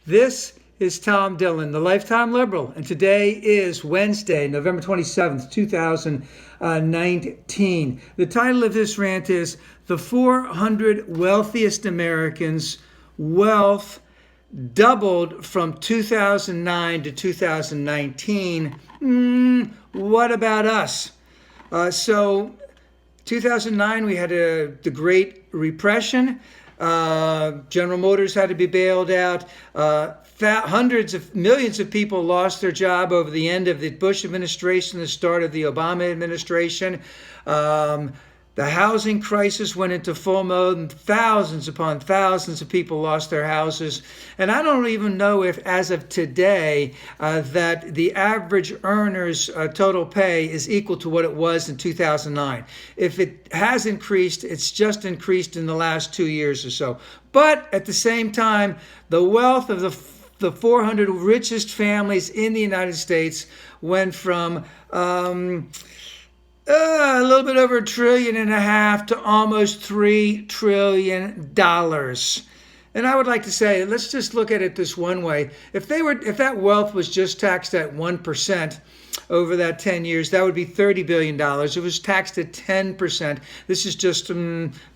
This is Tom Dillon, the Lifetime Liberal, and today is Wednesday, November 27th, 2019. The title of this rant is The 400 Wealthiest Americans' Wealth Doubled from 2009 to 2019. What about us? 2009, we had the Great Repression. General Motors had to be bailed out. Hundreds of millions of people lost their job over the end of the Bush administration, the start of the Obama administration. The housing crisis went into full mode, and thousands upon thousands of people lost their houses. And I don't even know if, as of today, that the average earner's total pay is equal to what it was in 2009. If it has increased, it's just increased in the last 2 years or so. But at the same time, the wealth of the 400 richest families in the United States went from a little bit over $1.5 trillion to almost $3 trillion. And I would like to say, let's just look at it this one way. If that wealth was just taxed at 1% over that 10 years, that would be $30 billion. It was taxed at 10%. This is just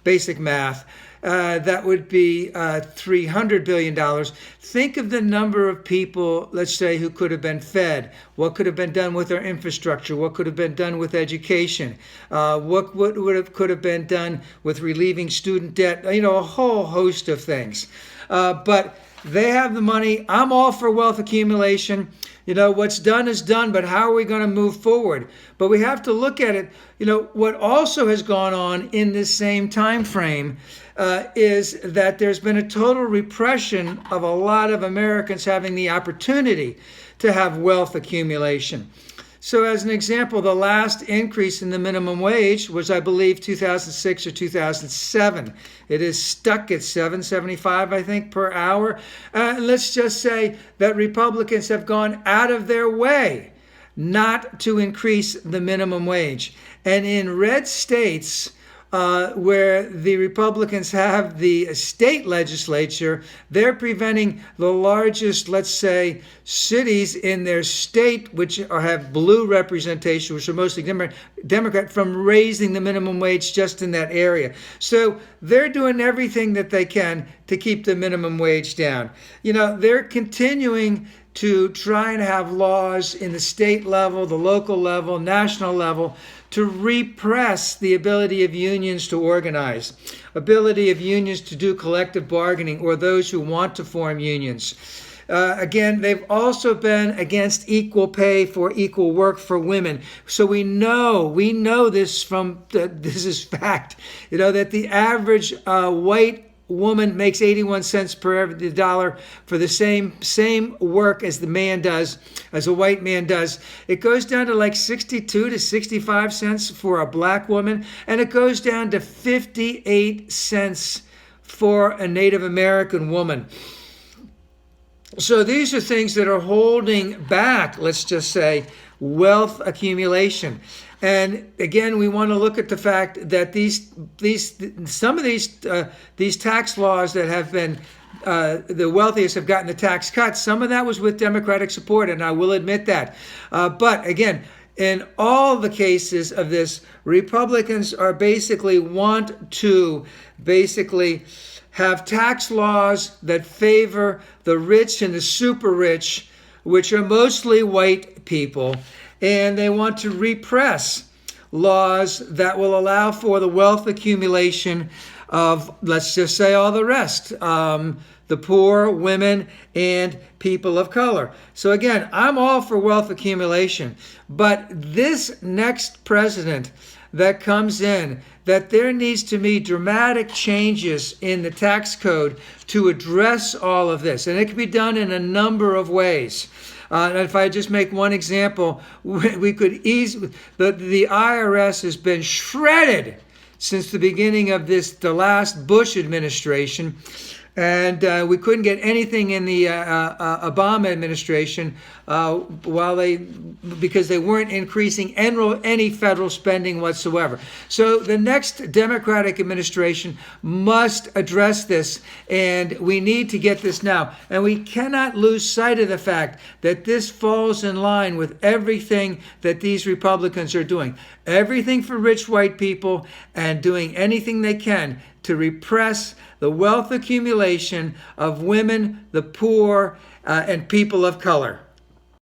basic math. That would be $300 billion. Think of the number of people, let's say, who could have been fed. What could have been done with our infrastructure? What could have been done with education? What could have been done with relieving student debt? A whole host of things. But they have the money. I'm all for wealth accumulation. What's done is done, but how are we going to move forward? But we have to look at it. What also has gone on in this same time frame is that there's been a total repression of a lot of Americans having the opportunity to have wealth accumulation. So as an example, the last increase in the minimum wage was, I believe, 2006 or 2007. It is stuck at $7.75, I think, per hour. Let's just say that Republicans have gone out of their way not to increase the minimum wage. And in red states, where the Republicans have the state legislature, they're preventing the largest, let's say, cities in their state, which have blue representation, which are mostly Democrat, from raising the minimum wage just in that area. So they're doing everything that they can to keep the minimum wage down. They're continuing to try and have laws in the state level, the local level, national level, to repress the ability of unions to organize, ability of unions to do collective bargaining, or those who want to form unions. Again, they've also been against equal pay for equal work for women. So we know this this is fact, that the average white woman makes 81 cents per every dollar for the same work as the man does, as a white man does. It goes down to like 62 to 65 cents for a black woman, and it goes down to 58 cents for a Native American woman. So these are things that are holding back, let's just say, wealth accumulation. And again, we want to look at the fact that some of these tax laws that have been the wealthiest have gotten the tax cuts. Some of that was with Democratic support, and I will admit that. But again, in all the cases of this, Republicans are want to have tax laws that favor the rich and the super rich, which are mostly white people. And they want to repress laws that will allow for the wealth accumulation of, let's just say, all the rest, the poor, women, and people of color. So again, I'm all for wealth accumulation, but this next president that comes in, that there needs to be dramatic changes in the tax code to address all of this. And it can be done in a number of ways. And if I just make one example, we could easily, the IRS has been shredded since the beginning of the last Bush administration. And we couldn't get anything in the Obama administration because they weren't increasing any federal spending whatsoever. So the next Democratic administration must address this, and we need to get this now. And we cannot lose sight of the fact that this falls in line with everything that these Republicans are doing. Everything for rich white people, and doing anything they can to repress the wealth accumulation of women, the poor, and people of color.